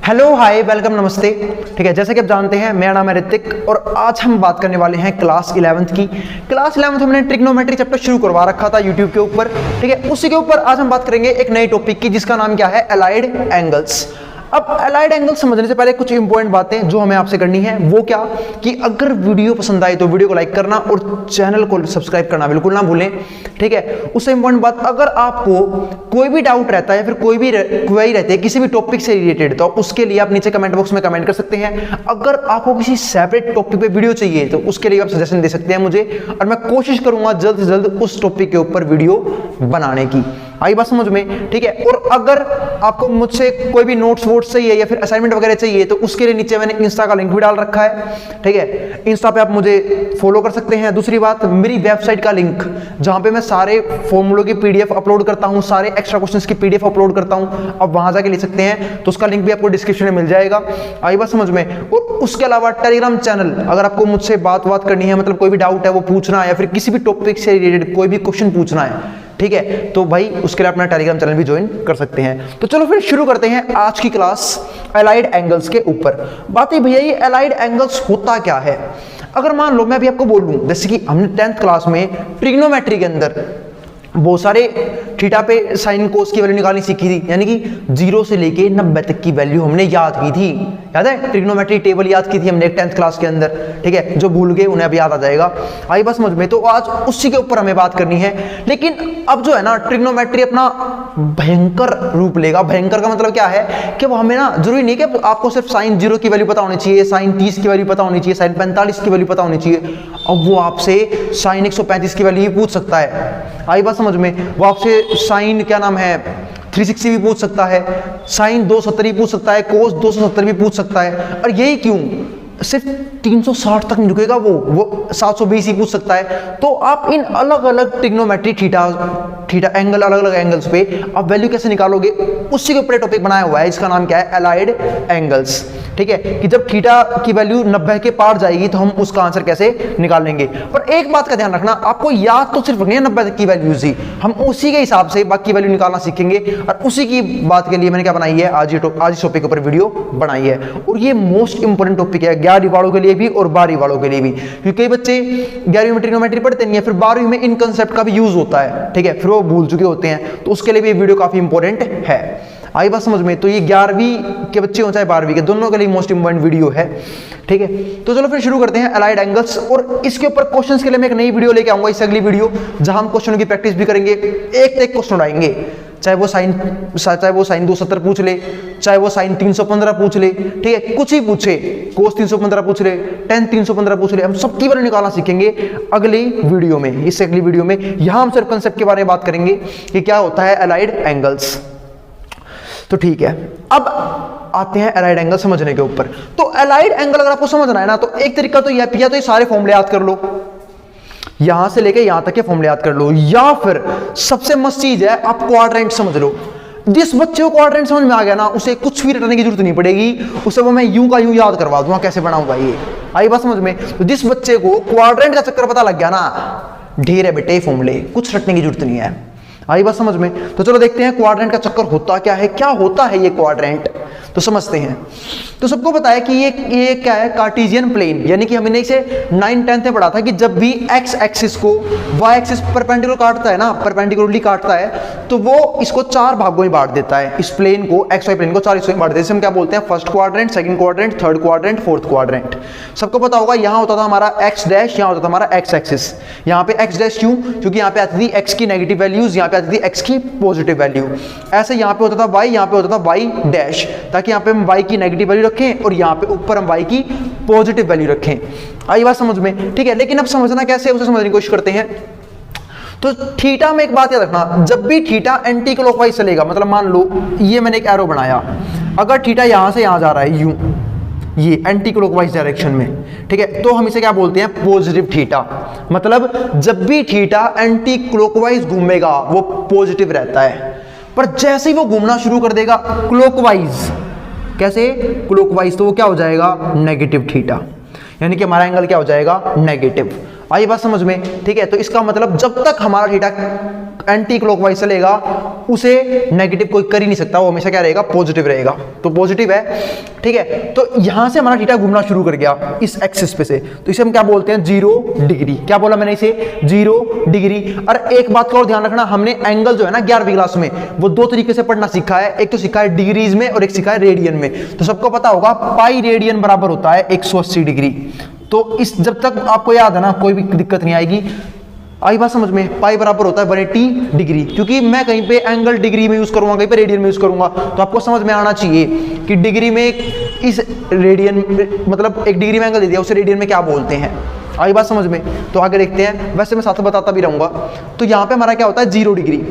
Hello hi welcome नमस्ते। ठीक है, जैसे कि आप जानते हैं मेरा नाम है ऋतिक और आज हम बात करने वाले हैं क्लास 11th की। क्लास 11th हमने ट्रिग्नोमेट्री चैप्टर शुरू करवा रखा था यूट्यूब के ऊपर। ठीक है, उसी के ऊपर आज हम बात करेंगे एक नई टॉपिक की जिसका नाम क्या है, अलाइड एंगल्स। अब अलाइड एंगल समझने से पहले कुछ इंपॉर्टेंट बातें जो हमें आपसे करनी है वो क्या कि अगर वीडियो पसंद आए तो वीडियो को लाइक करना और चैनल को सब्सक्राइब करना बिल्कुल ना भूलें। ठीक है, उससे इंपॉर्टेंट बात, अगर आपको कोई भी डाउट रहता है या फिर कोई भी क्वेरी रहती है किसी भी टॉपिक से रिलेटेड तो उसके लिए आप नीचे कमेंट बॉक्स में कमेंट कर सकते हैं। अगर आपको किसी सेपरेट टॉपिक पे वीडियो चाहिए तो उसके लिए आप सजेशन दे सकते हैं मुझे और मैं कोशिश करूंगा जल्द से जल्द उस टॉपिक के ऊपर वीडियो बनाने की। आई बात समझ में? ठीक है, और अगर आपको मुझसे कोई भी नोट्स वोट्स चाहिए या फिर असाइनमेंट वगैरह चाहिए तो उसके लिए नीचे मैंने इंस्टा का लिंक भी डाल रखा है। ठीक है, इंस्टा पे आप मुझे फॉलो कर सकते हैं। दूसरी बात, मेरी वेबसाइट का लिंक जहां पे मैं सारे फॉर्मूलों की पीडीएफ अपलोड करता हूं, सारे एक्स्ट्रा क्वेश्चंस की पीडीएफ अपलोड करता हूं, आप वहां जाके ले सकते हैं। तो उसका लिंक भी आपको डिस्क्रिप्शन में मिल जाएगा। आई बात समझ में? और उसके अलावा टेलीग्राम चैनल, अगर आपको मुझसे बात करनी है, मतलब कोई भी डाउट है वो पूछना है या फिर किसी भी टॉपिक से रिलेटेड कोई भी क्वेश्चन पूछना है, ठीक है, तो भाई उसके लिए अपना टेलीग्राम चैनल भी ज्वाइन कर सकते हैं। तो चलो फिर शुरू करते हैं आज की क्लास अलाइड एंगल्स के ऊपर। बात है भैया, ये अलाइड एंगल्स होता क्या है? अगर मान लो मैं अभी आपको बोलूं, जैसे कि हमने 10th क्लास में ट्रिग्नोमेट्री के अंदर बहुत सारे थीटा पे साइन कोस की वैल्यू निकालनी सीखी थी, यानी कि 0 से लेके 90 तक की वैल्यू हमने याद की थी। याद है? ट्रिग्नोमेट्री टेबल याद की थी हमने 10th क्लास के अंदर। ठीक है, जो भूल गए उन्हें अब याद आ जाएगा। आई बस समझ में? तो आज उसी के ऊपर हमें बात करनी है। लेकिन अब जो है ना, ट्रिग्नोमेट्री अपना भयंकर रूप लेगा। भयंकर का मतलब क्या है कि वो हमें ना जरूरी नहीं कि आपको सिर्फ साइन 0 की वैल्यू पता होनी चाहिए, साइन 30 की वैल्यू पता होनी चाहिए, साइन 45 की वैल्यू पता होनी चाहिए। अब वो आपसे साइन 135 की वैल्यू ही पूछ सकता है। आई बात समझ में? वो आपसे साइन क्या नाम है 360 भी पूछ सकता है, साइन 270 भी पूछ सकता है, कोस 270 भी पूछ सकता है। और यही क्यों, सिर्फ 360 तक नहीं रुकेगा, वो 720 ही पूछ सकता है। तो आप इन अलग अलग ट्रिग्नोमेट्री थीटा एंगल, अलग अलग एंगल्स पे आप वैल्यू कैसे निकालोगे, उसी के ऊपर टॉपिक बनाया हुआ है। इसका नाम क्या है, अलाइड एंगल्स। ठीक है, कि जब थीटा की वैल्यू 90 के पार जाएगी तो हम उसका आंसर कैसे निकालेंगे। पर एक बात का ध्यान रखना, आपको याद तो सिर्फ रखनी है 90 तक की वैल्यूज ही, हम उसी के हिसाब से बाकी वैल्यू निकालना सीखेंगे। और उसी की बात के लिए मैंने क्या बनाई है, आज इस टॉपिक के ऊपर वीडियो बनाई है। और ये मोस्ट इंपोर्टेंट टॉपिक है 11वीं वालों के लिए भी और 12वीं वालों के लिए भी, क्योंकि कई बच्चे 11वीं में ट्रिग्नोमेट्री पढ़ते नहीं है, फिर 12वीं में इन कंसेप्ट का भी यूज होता है। ठीक है, फिर वो भूल चुके होते हैं, तो उसके लिए भी ये वीडियो काफी इंपॉर्टेंट है। आई बात समझ में? तो ये 11वीं के बच्चे हो चाहे 12वीं के, दोनों के लिए मोस्ट इंपॉर्टेंट वीडियो है। ठीक है, तो चलो फिर शुरू करते हैं अलाइड एंगल्स। और इसके ऊपर क्वेश्चंस के लिए मैं एक नई वीडियो लेके आऊंगा, इससे अगली वीडियो, जहां हम क्वेश्चनों की प्रैक्टिस भी करेंगे। एक क्वेश्चन उड़ाएंगे, चाहे वो साइन 270 पूछ ले, चाहे वो साइन 315 पूछ ले, ठीक है, कुछ ही पूछे, कोस 315 पूछ ले, टेन 315 पूछ ले, हम सबकी वैल्यू निकालना सीखेंगे अगली वीडियो में। इससे अगली वीडियो में यहां हम सिर्फ कंसेप्ट के बारे में बात करेंगे कि क्या होता है अलाइड एंगल्स। तो ठीक है, अब आते हैं अलाइड एंगल समझने के ऊपर। तो अलाइड एंगल अगर आपको समझना है ना, तो एक तरीका तो यह तो ये सारे फॉर्मूले याद कर लो, यहां से लेके यहां तक के फॉर्मूले याद कर लो, या फिर सबसे मस्त चीज है आप क्वाड्रेंट समझ लो। जिस बच्चे को क्वाड्रेंट समझ में आ गया ना, उसे कुछ भी रटने की जरूरत नहीं पड़ेगी, उसे वो मैं यूं का यूं याद करवा दूंगा कैसे बनाऊंगा ये। आई बात समझ में? तो जिस बच्चे को क्वाड्रेंट का चक्कर पता लग गया ना, ढेर है बेटे फॉर्मूले, कुछ रटने की जरूरत नहीं है। आई बात समझ में? तो चलो देखते हैं क्वाड्रेंट का चक्कर होता क्या है, क्या होता है ये क्वाड्रेंट, तो समझते हैं। तो सबको पता है कि ये क्या है, कार्टेशियन प्लेन, यानी कि हमने इसे 9-10 में पढ़ा था कि जब भी एक्स एक्सिस को वाई एक्सिस परपेंडिकुलर काटता है ना, परपेंडिकुलरली काटता है, तो वो इसको 4 भागों में बांट देता है। इस प्लेन को, एक्स वाई प्लेन को 4 हिस्सों में बांट देते हैं। इसे हम क्या बोलते हैं, first quadrant, second quadrant, third quadrant, fourth quadrant. सबको पता होगा यहां होता था हमारा एक्स डैश, यहां होता था हमारा एक्स एक्सिस। यहां पे एक्स डैश क्यों? क्योंकि यहां पे आती थी एक्स की नेगेटिव वैल्यूज, यहां पे आती थी एक्स की पॉजिटिव वैल्यू। ऐसे यहां पे होता था वाई, यहां पे होता था वाई डैश, ताकि यहां पे हम वाई की नेगेटिव वैल्यू रखें और यहां पे ऊपर हम वाई की पॉजिटिव वैल्यू रखें। आई बात समझ में? ठीक है, लेकिन अब समझना कैसे है उसे समझने की कोशिश करते हैं। तो थीटा में एक बात याद रखना, जब भी थीटा एंटी क्लॉकवाइज चलेगा, मतलब मान लो ये मैंने एक एरो बनाया, अगर थीटा यहां से यहां जा रहा है यूं, ये एंटी क्लॉकवाइज डायरेक्शन में, ठीक है, तो हम इसे क्या बोलते हैं, पॉजिटिव थीटा। मतलब जब भी थीटा एंटी क्लॉकवाइज घूमेगा वो पॉजिटिव रहता है, पर जैसे ही वो घूमना शुरू कर देगा क्लॉकवाइज, कैसे, क्लॉकवाइज, तो वो क्या हो जाएगा, नेगेटिव थीटा, यानी कि हमारा एंगल क्या हो जाएगा, नेगेटिव। आई बात समझ में? ठीक है, तो इसका मतलब जब तक हमारा थीटा एंटी क्लॉकवाइज चलेगा उसे नेगेटिव कोई कर ही नहीं सकता, वो हमेशा क्या रहेगा, पॉजिटिव रहेगा। तो पॉजिटिव है, ठीक है। तो यहां से हमारा थीटा घूमना शुरू कर गया इस एक्सिस पे से, तो इसे हम क्या बोलते हैं, 0 डिग्री। क्या बोला मैंने इसे, 0 डिग्री। और एक बात का और ध्यान रखना, हमने एंगल जो है ना 11वीं क्लास में वो दो तरीके से पढ़ना सीखा है, एक तो सीखा है डिग्रीज में और एक सीखा है रेडियन में। तो सबको पता होगा पाई रेडियन बराबर होता है 180 डिग्री। तो इस जब तक आपको याद है ना कोई भी दिक्कत नहीं आएगी। आई बात समझ में, पाई बराबर होता है 180 डिग्री, क्योंकि मैं कहीं पे एंगल डिग्री में यूज करूंगा, कहीं पे रेडियन में यूज करूंगा, तो आपको समझ में आना चाहिए कि डिग्री में इस रेडियन मतलब एक डिग्री में एंगल दे दिया, उसे रेडियन में क्या बोलते हैं। आई बात समझ में, तो आगे देखते हैं। वैसे मैं साथ बताता भी रहूंगा। तो यहाँ पे हमारा क्या होता है, 0 डिग्री,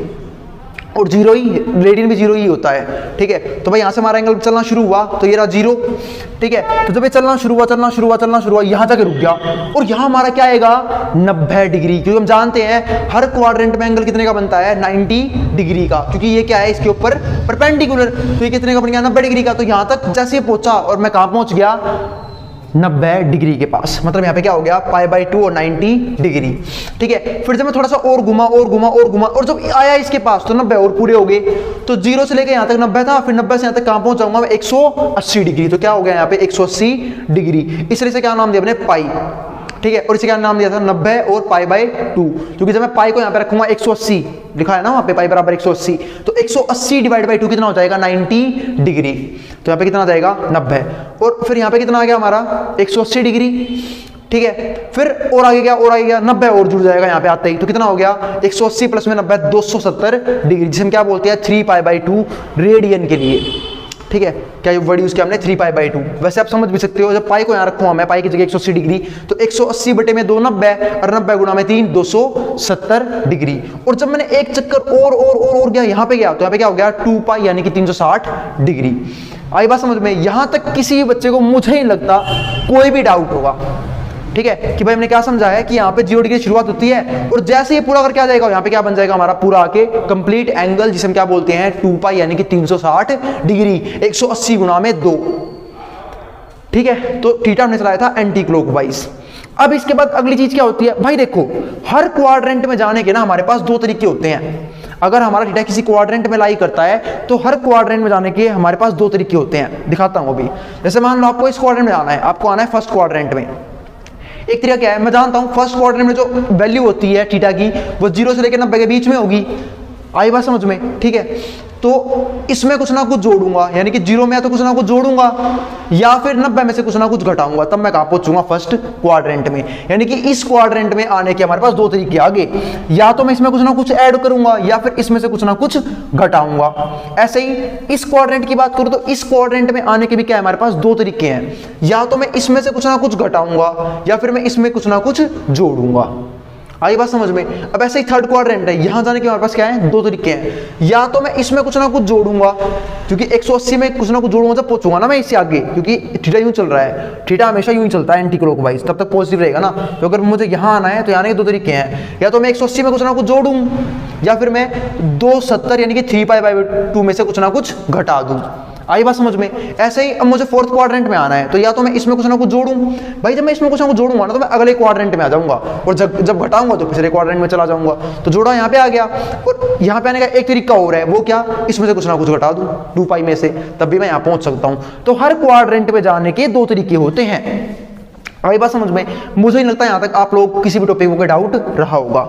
और 0 ही, रेडियन भी 0 ही होता है, ठीक है। तो भाई यहाँ से हमारा एंगल चलना शुरू हुआ, तो ये रहा 0, ठीक है। तो जब ये चलना शुरू हुआ यहाँ तक रुक गया, और यहाँ हमारा क्या आएगा, 90 डिग्री, क्योंकि हम जानते हैं हर क्वाड्रेंट में एंगल कितने का बनता है, 90 डिग्री का, क्योंकि ये क्या है, इसके ऊपर परपेंडिकुलर। तो ये कितने का बन गया, 90 डिग्री का। तो यहाँ तक जैसे ये पहुंचा, और मैं कहाँ पहुंच गया, 90 डिग्री के पास। मतलब यहाँ पे क्या हो गया, π/2 और 90 डिग्री, ठीक है। फिर जब मैं थोड़ा सा और घुमा, और जब आया इसके पास तो 90 और पूरे हो गए। तो 0 से लेकर यहाँ तक 90 था, फिर 90 से यहाँ तक कहाँ पहुंचाऊंगा मैं, 180 डिग्री। तो क्या हो गया यहाँ पे, 180 डिग्री। इसलिए से क्या नाम दिया मैंने, पाई, ठीक है। और इसे क्या नाम दिया था, 90 और π/2, क्योंकि जब मैं पाई को यहाँ पे रखूंगा 180 लिखा है ना वहाँ पे, पाई बराबर 180, तो 180 डिवाइड बाई 2 कितना हो जाएगा, 90 डिग्री। तो यहाँ पे कितना आ जाएगा, 90। और फिर यहाँ पे कितना आ गया हमारा, 180 डिग्री, ठीक है। फिर और आगे क्या, 90 और जुड़ जाएगा यहाँ पे आते ही। तो कितना हो गया, 180 प्लस में 90, 270 डिग्री, जिसे हम क्या बोलते हैं, 3π/2 रेडियन के लिए, ठीक है। क्या वर्ड यूज किया हमने, 3π/2। वैसे आप समझ भी सकते हो, जब पाई को यहाँ रखूंगा मैं, पाई की जगह 180 डिग्री, तो 180 बटे में 2 90, और 90 गुणा में 3 270 डिग्री। और जब मैंने एक चक्कर और गया, यहाँ पे गया, तो यहाँ पे क्या हो गया, 2π यानी कि 360 डिग्री। आई बात समझ में। यहां तक किसी भी बच्चे को मुझे नहीं लगता कोई भी डाउट होगा, ठीक है, कि भाई हमने क्या समझाया कि यहाँ पे 0 डिग्री शुरुआत होती है, और जैसे ये पूरा करके आ जाएगा, यहाँ पे क्या बन जाएगा हमारा पूरा आके कंप्लीट एंगल, जिसे हम क्या बोलते हैं, 2π यानी कि 360 डिग्री, 180 गुणा में 2, ठीक है। तो थीटा हमने चलाया था एंटी क्लॉकवाइज। अब इसके बाद अगली चीज क्या होती है, भाई देखो हर क्वाड्रेंट में जाने के ना हमारे पास 2 तरीके होते हैं। अगर हमारा थीटा किसी क्वाड्रेंट में लाई करता है, तो हर क्वाड्रेंट में जाने के हमारे पास 2 तरीके होते हैं। दिखाता हूं अभी। जैसे मान लो आपको इस क्वाड्रेंट में जाना है, आपको आना है फर्स्ट क्वाड्रेंट में। एक तरीका क्या है, मैं जानता हूं फर्स्ट क्वाड्रेंट में जो वैल्यू होती है थीटा की, वो 0 से लेकर 90 के बीच में होगी। आई बात समझ में, ठीक है। तो इसमें कुछ ना कुछ जोड़ूंगा, यानी कि 0 में या तो कुछ ना कुछ जोड़ूंगा, या फिर 90 में से कुछ ना कुछ घटाऊंगा, तब मैं कहां पहुंचूंगा, फर्स्ट क्वाड्रेंट में। यानी कि इस क्वाड्रेंट में आने के हमारे पास 2 तरीके आगे, या तो मैं इसमें कुछ ना कुछ ऐड करूंगा, या फिर इसमें से कुछ ना कुछ घटाऊंगा। ऐसे ही इस क्वाड्रेंट की बात करूं तो इस क्वाड्रेंट में आने के भी क्या है हमारे पास 2 तरीके हैं, या तो मैं इसमें से कुछ ना कुछ घटाऊंगा, या फिर मैं इसमें कुछ ना कुछ जोड़ूंगा। आई बात समझ में। अब ऐसे ही थर्ड क्वाड्रेंट है, यहां जाने के हमारे पास क्या है, 2 तरीके हैं, या तो मैं इसमें कुछ ना कुछ जोड़ूंगा, क्योंकि 180 में कुछ ना कुछ जोड़ूंगा, जब पहुंचूंगा ना मैं इससे आगे, क्योंकि थीटा यूं चल रहा है, थीटा हमेशा यूं ही चलता है एंटी क्लॉकवाइज, तब तक पॉजिटिव रहेगा ना। तो अगर मुझे यहां आना है तो आने के 2 तरीके हैं, या तो मैं 180 में कुछ ना कुछ जोड़ूं, या फिर मैं 270 यानी कि 3π/2 में से कुछ ना कुछ घटा दूं। आई बात समझ में। ऐसे ही अब मुझे फोर्थ क्वाड्रेंट में आना है, तो या तो मैं इसमें कुछ ना कुछ जोड़ूं, भाई जब मैं इसमें कुछ ना कुछ जोड़ूंगा ना, तो मैं अगले क्वाड्रेंट में आ जाऊंगा, और जब घटाऊंगा तो पिछले क्वाड्रेंट में चला जाऊंगा। तो जोड़ा यहाँ पे आ गया, और यहाँ पे आने का एक तरीका और है, वो क्या, इसमें से कुछ ना कुछ घटा दूं 2π में से, तब भी मैं यहाँ पहुंच सकता हूँ। तो हर क्वाड्रेंट में जाने के 2 तरीके होते हैं। आई बात समझ में। मुझे नहीं लगता यहाँ तक आप लोग किसी भी टॉपिक में डाउट रहा होगा,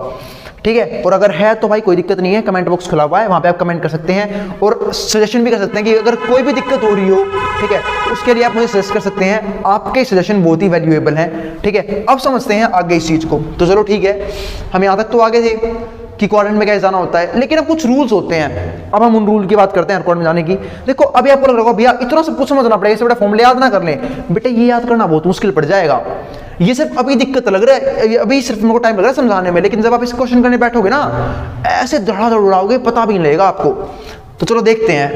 ठीक है। और अगर है तो भाई कोई दिक्कत नहीं है, कमेंट बॉक्स खुला हुआ है, वहां पे आप कमेंट कर सकते हैं, और सजेशन भी कर सकते हैं कि अगर कोई भी दिक्कत हो रही हो, ठीक है, उसके लिए आप मुझे सजेस्ट कर सकते हैं। आपके सजेशन बहुत ही वैल्यूएबल हैं, ठीक है। अब समझते हैं आगे इस चीज को। तो चलो ठीक है, हम यहाँ तक तो आगे थे कि क्वाड्रेंट में कैसे जाना होता है, लेकिन अब कुछ रूल्स होते हैं। अब हम उन रूल की बात करते हैं क्वाड्रेंट में जाने की। देखो अभी आपको लग रहा होगा भैया इतना सब कुछ समझना पड़ेगा, इससे बड़ा फॉर्मूला याद ना कर लें। बेटा ये याद करना बहुत मुश्किल पड़ जाएगा, ये सिर्फ अभी दिक्कत लग रहा है, अभी सिर्फ मेरे को टाइम लग रहा है समझाने में, लेकिन जब आप इस क्वेश्चन करने बैठोगे ना, ऐसे धड़ाधड़ उड़ाओगे, पता भी नहीं लगेगा आपको। तो चलो देखते हैं,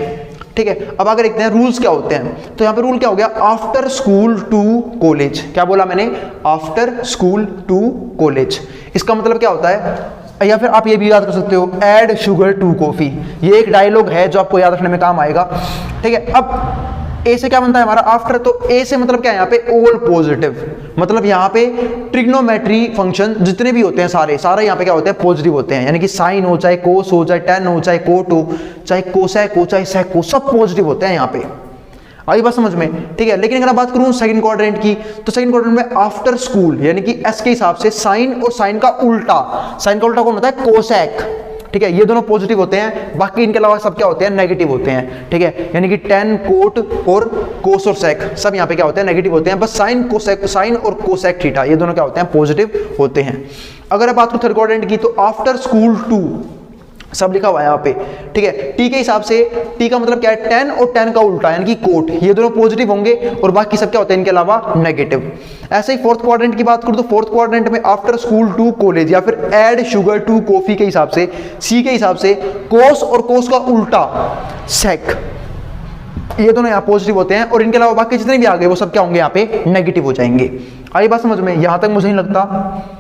ठीक है। अब आगे देखते हैं रूल्स क्या होते हैं। तो यहाँ पे रूल क्या हो गया, आफ्टर स्कूल टू कॉलेज। क्या बोला मैंने, आफ्टर स्कूल टू कॉलेज। इसका मतलब क्या होता है, या फिर आप ये भी याद कर सकते हो, ऐड शुगर टू कॉफी। ये एक डायलॉग है जो आपको याद रखने में काम आएगा, ठीक है। अब ए से क्या बनता है हमारा आफ्टर, तो ए से मतलब क्या है यहाँ पे ऑल पॉजिटिव, मतलब यहाँ पे ट्रिग्नोमेट्री फंक्शन जितने भी होते हैं सारे यहाँ पे क्या होते हैं पॉजिटिव होते हैं, यानी कि साइन हो चाहे कोस हो चाहे टेन हो चाहे कोट हो चाहे कोसेक हो चाहे सेक हो, सब पॉजिटिव होते हैं यहाँ पे। आई बात समझ में, ठीक है। लेकिन अगर बात करूं सेकंड क्वाड्रेंट की, तो सेकंड क्वाड्रेंट में आफ्टर स्कूल यानी कि एस के हिसाब से साइन और साइन का उल्टा, साइन का उल्टा कौन होता है कोसेक, ठीक है, ये दोनों पॉजिटिव होते हैं, बाकी इनके अलावा सब क्या होते हैं नेगेटिव होते हैं, ठीक है, यानी कि टेन कोट और कोस और सेक सब यहाँ पे क्या होते हैं नेगेटिव होते हैं, बस साइन कोसेक, साइन और कोसेक थीटा ये दोनों क्या होते हैं पॉजिटिव होते हैं। अगर बात करूं थर्ड क्वाड्रेंट की, तो आफ्टर स्कूल 2 सब लिखा हुआ है यहाँ पे, ठीक है, टी के हिसाब से, टी का मतलब क्या है टेन और टेन का उल्टा यानी कि कोट, ये दोनों पॉजिटिव होंगे और बाकी सब क्या होते हैं इनके अलावा नेगेटिव। ऐसे ही फोर्थ क्वाड्रेंट की बात करूं तो फोर्थ क्वाड्रेंट में आफ्टर स्कूल टू कॉलेज या फिर ऐड शुगर टू कॉफी के हिसाब से, सी के हिसाब से कोस और कोस का उल्टा सेक, ये दोनों यहाँ पॉजिटिव होते हैं और इनके अलावा बाकी जितने भी आ गए वो सब क्या होंगे यहाँ पे नेगेटिव हो जाएंगे। आई बात समझ में, यहां तक मुझे नहीं लगता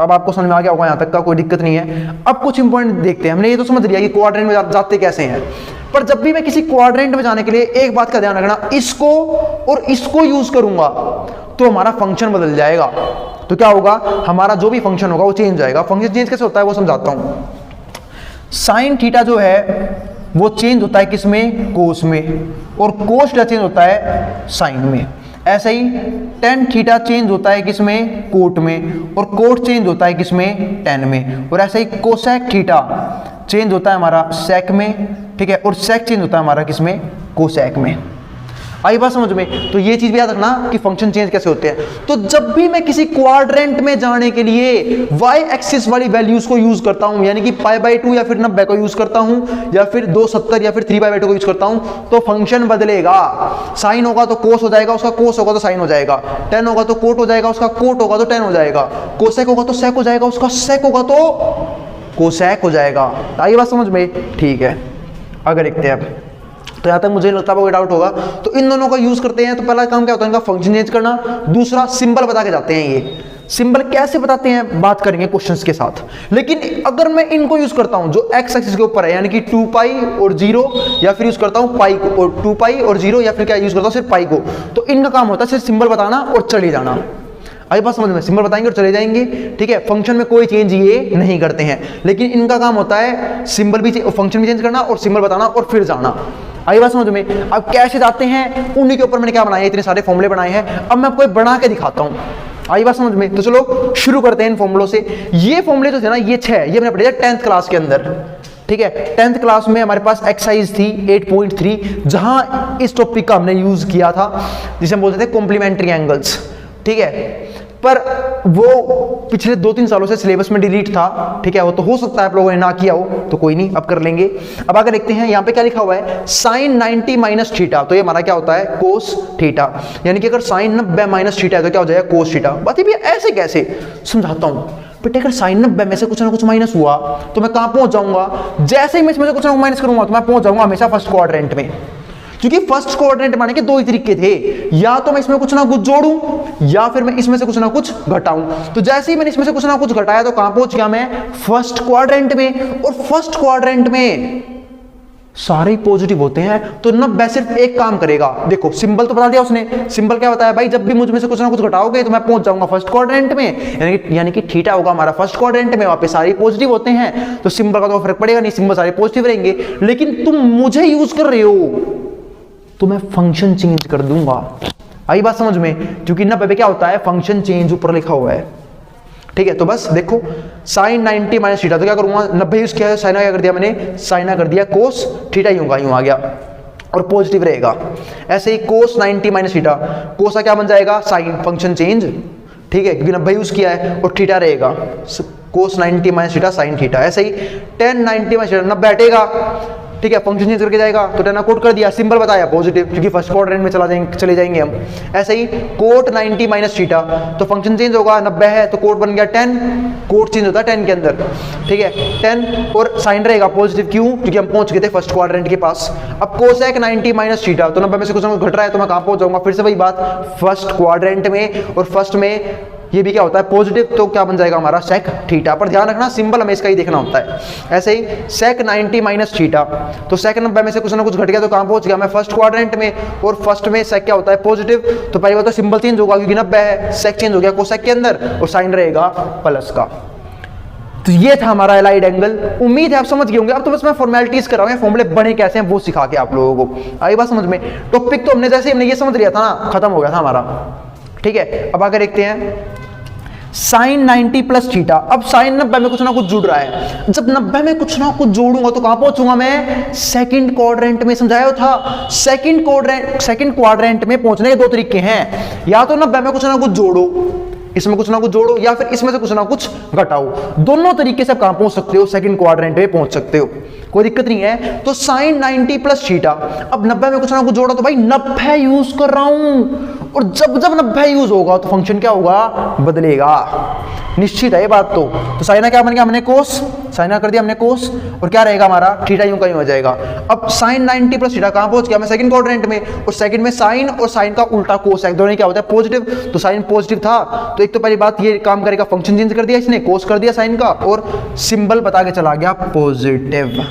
अब आपको समझ में आ गया होगा, यहाँ तक का कोई दिक्कत नहीं है। अब कुछ इंपॉर्टेंट देखते हैं, हमने ये तो समझ लिया कि क्वाड्रेंट में जाते कैसे हैं, पर जब भी मैं किसी क्वाड्रेंट में जाने के लिए एक बात का ध्यान रखना, इसको और इसको यूज करूंगा तो हमारा फंक्शन बदल जाएगा। तो क्या होगा, हमारा जो भी फंक्शन होगा वो चेंज हो जाएगा। फंक्शन चेंज कैसे होता है वो समझाता हूं। साइन थीटा जो है वो चेंज होता है किसमें, कोस में, और कोस थीटा चेंज होता है साइन में। ऐसे ही टेन थीटा चेंज होता है किसमें, कोट में, और कोट चेंज होता है किसमें, टेन में। और ऐसे ही कोसेक थीटा चेंज होता है हमारा सेक में, ठीक है, और सेक चेंज होता है हमारा किसमें, कोसेक में। आई बात समझ में, तो ये चीज भी याद रखना कि फंक्शन चेंज कैसे होते हैं। तो जब भी मैं किसी क्वाड्रेंट में जाने के लिए वाई एक्सिस वाली वैल्यूज को यूज करता हूं, यानी कि π/2 या फिर 90 को यूज करता हूं, या फिर 270 या फिर 3/2 को यूज करता हूं, तो फंक्शन बदलेगा। साइन होगा तो कोस हो जाएगा, उसका कोस होगा तो साइन हो जाएगा, टेन होगा तो कोट हो जाएगा, उसका कोट होगा तो टेन हो जाएगा, कोसेक होगा तो सेक हो जाएगा, उसका सेक होगा तो कोसेक हो जाएगा। आई बात समझ में, ठीक है। अगर देखते हैं अब, तो यहाँ तक मुझे लगता है कोई डाउट होगा। तो इन दोनों का यूज करते हैं, तो पहला काम क्या होता है इनका फंक्शन चेंज करना, दूसरा सिंबल बता के जाते हैं। ये सिंबल कैसे बताते हैं बात करेंगे क्वेश्चंस के साथ। लेकिन अगर मैं इनको यूज करता हूं जो एक्स एक्सिस के ऊपर है, यानी कि 2π और 0, या फिर यूज करता हूं पाई को, और 2π और 0, या फिर क्या यूज करता हूं सिर्फ पाई को, तो इनका काम होता है सिर्फ सिंबल बताना और चले जाना। आई बात समझ में, सिंबल बताएंगे और चले जाएंगे, ठीक है। फंक्शन में कोई चेंज ये नहीं करते हैं, लेकिन इनका काम होता है सिंबल भी, फंक्शन भी चेंज करना और सिंबल बताना और फिर जाना। आई बात समझ में। अब कैसे जाते हैं, उन्हीं के ऊपर मैंने क्या बनाया है, इतने सारे फॉर्मूले बनाए हैं, अब मैं आपको बना के दिखाता हूं। आई बात समझ में, तो चलो शुरू करते हैं इन फॉर्मूलों से। ये फॉर्मूले जो थे ना, ये 6, ये मैंने पढ़े थे 10th क्लास के अंदर, ठीक है। 10th क्लास में हमारे पास एक्सरसाइज थी 8.3, जहां इस टॉपिक का हमने यूज किया था, जिसे हम बोलते थे कॉम्प्लीमेंट्री एंगल्स, ठीक है। पर वो पिछले 2-3 सालों से सिलेबस में डिलीट था, ठीक है। वो तो हो सकता है आप लोगों ने ना किया हो, तो कोई नहीं, अब कर लेंगे। अब आगे देखते हैं, यहाँ पे क्या लिखा हुआ है, साइन 90 माइनस थीटा, तो ये हमारा क्या होता है कोस थीटा, यानी कि अगर साइन 90 माइनस थीटा है तो क्या हो जाएगा कोस थीटा। बात ये ऐसे कैसे समझाता हूँ बेटे, अगर साइन 90 में से कुछ ना कुछ माइनस हुआ तो मैं कहाँ पहुंच जाऊंगा, जैसे ही मैं इसमें से कुछ ना कुछ माइनस करूंगा तो मैं पहुंच जाऊंगा हमेशा फर्स्ट क्वाड्रेंट में। क्योंकि फर्स्ट क्वाड्रेंट माने के 2 ही तरीके थे, या तो मैं इसमें कुछ ना कुछ जोड़ूं या फिर मैं इसमें से कुछ ना कुछ घटाऊं। तो जैसे ही मैंने इसमें से कुछ ना कुछ घटाया तो कहां पहुंच गया मैं, फर्स्ट क्वाड्रेंट में। और फर्स्ट क्वाड्रेंट में सारे ही पॉजिटिव होते हैं, तो 90 सिर्फ एक काम करेगा। देखो सिंबल तो बता दिया उसने, सिंबल क्या बताया भाई, जब भी मुझ में से कुछ ना कुछ घटाओगे तो मैं पहुंच जाऊंगा फर्स्ट क्वाड्रेंट में, यानी कि थीटा होगा हमारा फर्स्ट क्वाड्रेंट में, वहां पे सारे पॉजिटिव होते हैं, तो सिंबल का तो फर्क पड़ेगा नहीं, सिंबल सारे पॉजिटिव रहेंगे। लेकिन तुम मुझे यूज कर रहे हो तो मैं फंक्शन चेंज कर दूंगा। आई बात समझ में, क्योंकि 90 पे क्या होता है फंक्शन चेंज ऊपर लिखा हुआ है, ठीक है। तो बस देखो साइन 90 माइनस थीटा, तो क्या करूंगा 90 यूज किया है, साइना क्या कर दिया मैंने, साइना कर दिया कोस थीटा, यूं आ गया और पॉजिटिव रहेगा। ऐसे ही कोस 90 माइनस थीटा, कोसा क्या बन जाएगा साइन, फंक्शन चेंज, ठीक है, क्योंकि 90 यूज किया है, और थीटा रहेगा कोस 90 माइनस थीटा साइन थीटा। ऐसे ही 10 90 माइनस थीटा 90 हटेगा, ठीक है, फंक्शन चेंज करके जाएगा, तो 10 कोट कर दिया, सिंबल बताया पॉजिटिव, क्योंकि फर्स्ट क्वाड्रेंट में चले जाएंगे हम। ऐसे ही कोट 90 माइनस थीटा, तो फंक्शन चेंज होगा, 90 है तो कोट बन गया 10, कोट चेंज होता है 10 के अंदर, ठीक है, 10 और साइन रहेगा पॉजिटिव, क्यों, क्योंकि हम पहुंच गए थे फर्स्ट क्वाड्रेंट के पास। अब कोसेक 90 माइनस थीटा, तो 90 में से कुछ ना कुछ घट रहा है, तो मैं कहां पहुंच जाऊंगा, फिर से वही बात, फर्स्ट क्वाड्रेंट में। और फर्स्ट में ये भी क्या होता है पॉजिटिव, तो क्या बन जाएगा हमारा सेक थीटा। पर ध्यान रखना सिंबल हमें इसका ही देखना होता है। ऐसे ही सेक 90 माइनस थीटा, तो सेक 90 में से कुछ ना कुछ घट गया तो कहां पहुंच गया मैं फर्स्ट क्वाड्रेंट में, और फर्स्ट में सेक क्या होता है पॉजिटिव, तो पहली बात तो सिंबल चेंज होगा क्योंकि 90 है, सेक चेंज हो गया कोसेक के अंदर और साइन रहेगा प्लस का। तो ये था हमारा एलाइड एंगल। उम्मीद है आप समझ गए होंगे। अब तो बस मैं फॉर्मेलिटीज कर रहा हूं, फॉर्मूले बने कैसे हैं वो सिखा के आप लोगों को। आई बात समझ में? टॉपिक तो हमने जैसे हमने ये समझ लिया था ना, खत्म हो गया था हमारा। ठीक है, अब आगे देखते हैं साइन 90 प्लस थीटा। अब साइन 90 में कुछ ना कुछ जुड़ रहा है, जब 90 में कुछ ना कुछ जोड़ूंगा तो कहां पहुंचूंगा मैं सेकंड क्वाड्रेंट में। समझाया था सेकंड क्वाड्रेंट में पहुंचने के दो तरीके हैं, या तो 90 में कुछ ना कुछ जोड़ो, इसमें कुछ ना कुछ जोड़ो, या फिर इसमें से कुछ ना कुछ घटाओ। दोनों तरीके से आप कहां पहुंच सकते हो, सेकंड क्वाड्रेंट में पहुंच सकते हो, कोई दिक्कत नहीं है। तो साइन 90 प्लस थीटा, अब 90 में कुछ ना कुछ जोड़ा तो भाई 90 यूज कर रहा हूं, और जब जब 90 यूज होगा तो फंक्शन क्या होगा, बदलेगा, निश्चित है ये बात। तो साइना क्या बन गया हमने कोस, साइना कर दिया हमने कोस, और क्या रहेगा हमारा थीटा यूं का यूं हो जाएगा। अब साइन 90 प्लस थीटा कहां पहुंच गया मैं सेकंड क्वाड्रेंट में, और सेकंड में साइन और साइन का उल्टा कोस है, दोनों क्या होता है पॉजिटिव, तो साइन पॉजिटिव था तो एक तो पहली बात ये काम करेगा, फंक्शन चेंज कर दिया इसने, कोस कर दिया साइन का, और सिंबल बता के चला गया पॉजिटिव।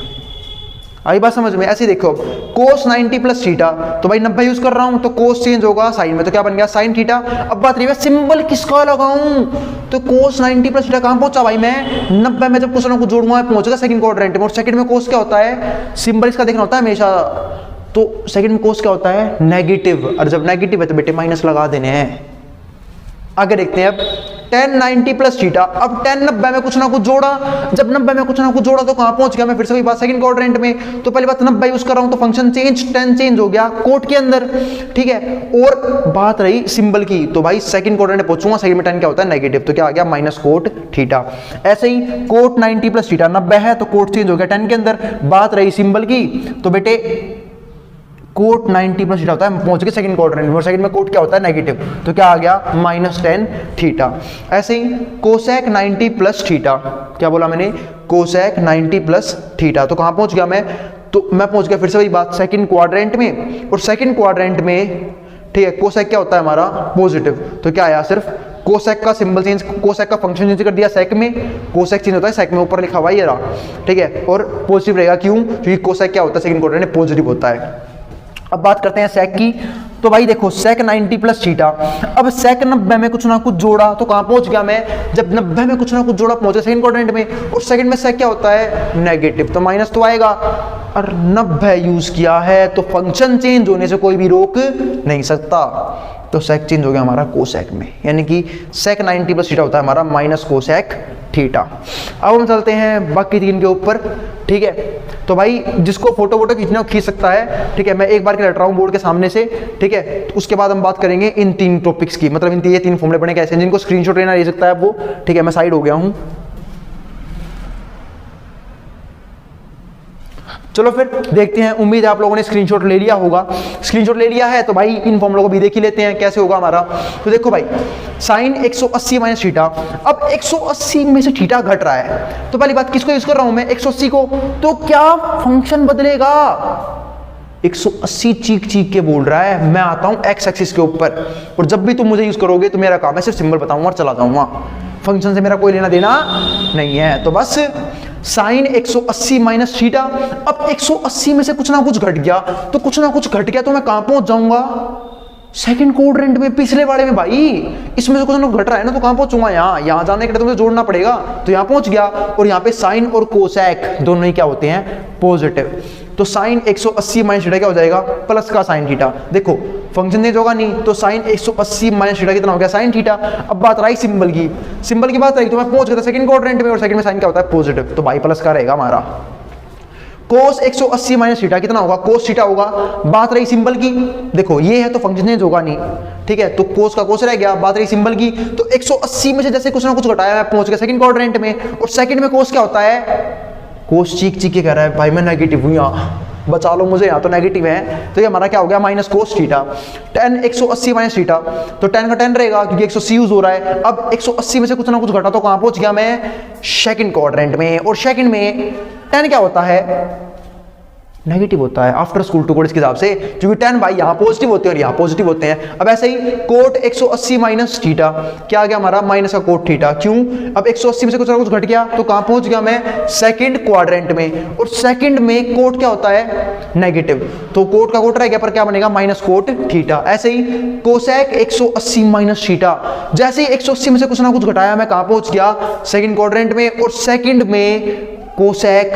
आई बात समझ में? ऐसे देखो कोस 90 प्लस थीटा, तो भाई 90 यूज कर रहा हूं तो कोस चेंज होगा साइन में, तो क्या बन गया साइन थीटा। अब बात रही है सिंबल किसका लगाऊं, तो कोस 90 प्लस थीटा कहां पहुंचा भाई मैं 90 में, जब कुछ ना कुछ जोड़ूंगा पहुंचेगा सेकंड क्वाड्रेंट में, और सेकंड में कोस क्या होता है, सिंबल इसका देखना होता है हमेशा, तो सेकंड में कोस क्या होता है नेगेटिव, और जब नेगेटिव है तो बेटे माइनस लगा देने हैं। आगे देखते हैं अब tan 90 प्लस थीटा। अब tan 90 में कुछ ना कुछ जोड़ा, जब 90 में कुछ ना कुछ जोड़ा तो कहां पहुंच गया मैं, फिर से वही बात सेकंड क्वाड्रेंट में। तो पहली बात 90 यूज कर रहा हूं तो फंक्शन चेंज, tan चेंज हो गया कोट के अंदर, ठीक है। और बात रही सिंबल की, तो भाई सेकंड क्वाड्रेंट में पहुंचूंगा, सेकंड में tan क्या होता है नेगेटिव, तो क्या आ गया माइनस कोट थीटा। ऐसे ही कोट 90 प्लस थीटा 90 है तो कोट चेंज हो गया tan के अंदर। बात रही सिंबल की, तो बेटे कोट 90 प्लस थीटा होता है, पहुंच गए सेकंड क्वाड्रेंट में, और सेकंड में कोट क्या होता है नेगेटिव, तो क्या आ गया माइनस tan थीटा। ऐसे ही कोसेक 90 प्लस थीटा, क्या बोला मैंने कोसेक 90 प्लस थीटा, तो कहां पहुंच गया मैं, तो मैं पहुंच गया फिर से वही बात सेकंड क्वाड्रेंट में, और सेकंड क्वाड्रेंट में ठीक है कोसेक क्या होता है हमारा पॉजिटिव, तो क्या आया सिर्फ कोसेक का सिंबल चेंज, कोसेक का फंक्शन चेंज कर दिया सेक में, कोसेक चेंज होता है सेक में, ऊपर लिखा हुआ ये रहा, ठीक है। और पॉजिटिव रहेगा क्यों, क्योंकि कोसेक क्या होता है सेकंड क्वाड्रेंट में पॉजिटिव होता है। अब बात करते हैं सेक की, तो भाई देखो सेक 90 प्लस थीटा, अब सेक 90 में कुछ ना कुछ जोड़ा तो कहां पहुंच गया मैं, जब 90 में कुछ ना कुछ जोड़ा पहुंचा सेकंड क्वाड्रेंट में, और सेकंड में सेक क्या होता है नेगेटिव, तो माइनस तो आएगा, और 90 यूज किया है तो फंक्शन चेंज होने से कोई भी रोक नहीं सकता, तो सेक चेंज हो गया हमारा कोसेक में, यानी कि सेक 90 प्लस थीटा होता है हमारा माइनस कोसेक थीटा। अब हम चलते हैं बाकी तीन के ऊपर, ठीक है। तो भाई जिसको फोटो खींचना खींच सकता है, ठीक है। मैं एक बार के लट रहा हूं बोर्ड के सामने से, ठीक है। उसके बाद हम बात करेंगे इन तीन टॉपिक्स की, मतलब ये तीन फॉर्मूले बने कैसे, जिनको स्क्रीनशॉट लेना ले सकता है वो, ठीक है। मैं साइड हो गया हूं, चलो फिर देखते हैं। उम्मीद है आप लोगों ने स्क्रीनशॉट ले लिया होगा। स्क्रीनशॉट ले लिया है तो भाई इन फॉर्मूलों को भी देख ही लेते हैं कैसे होगा हमारा। तो देखो भाई साइन 180 माइनस थीटा, अब 180 में से थीटा घट रहा है, तो पहली बात किसको यूज कर रहा हूं मैं 180 को, तो क्या फंक्शन बदलेगा, 180 चीख चीख के बोल रहा है, मैं आता हूं एक्स एक्सिस के ऊपर, और जब भी तुम मुझे यूज करोगे तो मेरा काम है सिर्फ सिंबल बताऊंगा और चला जाऊंगा, फंक्शन से मेरा कोई लेना देना नहीं है। तो बस साइन 180 माइनस थीटा, अब 180 में से कुछ ना कुछ घट गया, तो कुछ ना कुछ घट गया तो मैं कहां पहुंच जाऊंगा, सेकंड क्वाड्रेंट में, पिछले वाले में। भाई इसमें से कुछ ना कुछ घट रहा है ना, तो कहां पहुंचूंगा, यहां जाने के लिए तो मुझे जोड़ना पड़ेगा, तो यहां पहुंच गया, और यहां पे साइन और कोसेक दोनों ही क्या होते हैं पॉजिटिव, तो साइन 180 माइनस थीटा क्या हो जाएगा प्लस का साइन थीटा। देखो फंक्शन चेंज होगा नहीं, तो साइन 180 माइनस थीटा कितना हो गया साइन थीटा। अब बात रही सिंबल की, सिंबल की बात रही तो मैं पहुंच गया सेकंड क्वाड्रेंट में, और सेकंड में साइन क्या होता है पॉजिटिव, तो भाई प्लस का रहेगा हमारा। कोस 180 माइनस थीटा कितना होगा, कोस थीटा होगा। बात रही सिंबल की, देखो ये है तो फंक्शन चेंज होगा नहीं, ठीक है, तो कोस का कोस रह गया। बात रही सिंबल की, तो 180 में से जैसे कुछ ना कुछ घटाया, मैं पहुंच गया सेकंड क्वाड्रेंट में, और सेकंड में कोस क्या होता है, कोस चीख चीख के कह रहा है भाई मैं नेगेटिव हूं, यहाँ बचा लो मुझे, यहाँ तो नेगेटिव है, तो ये हमारा क्या हो गया minus cos theta. tan 180 minus theta, तो tan का tan रहेगा क्योंकि 180 यूज हो रहा है। अब 180 में से कुछ ना कुछ घटा तो कहां पहुंच गया मैं सेकंड क्वाड्रेंट में, और सेकंड में tan क्या होता है नेगेटिव होता है आफ्टर स्कूल टू कोड के हिसाब से, क्योंकि tan भाई यहाँ पॉजिटिव होते हैं और यहाँ पॉजिटिव होते हैं। अब ऐसे ही कोट 180 माइनस थीटा, क्या आ गया हमारा माइनस का कोट थीटा। क्यों? अब 180 में से कुछ ना कुछ घट गया तो कहाँ पहुंच गया मैं? सेकंड क्वाड्रेंट में, और सेकंड में कोट क्या होता है? नेगेटिव, तो कोट का कोट रह गया पर क्या बनेगा? Minus cot theta. ऐसे ही कोसेक 180 माइनस थीटा, जैसे ही 180 में से कुछ ना कुछ घटाया मैं कहाँ पहुंच गया? सेकंड क्वाड्रेंट में, और सेकंड में कोसेक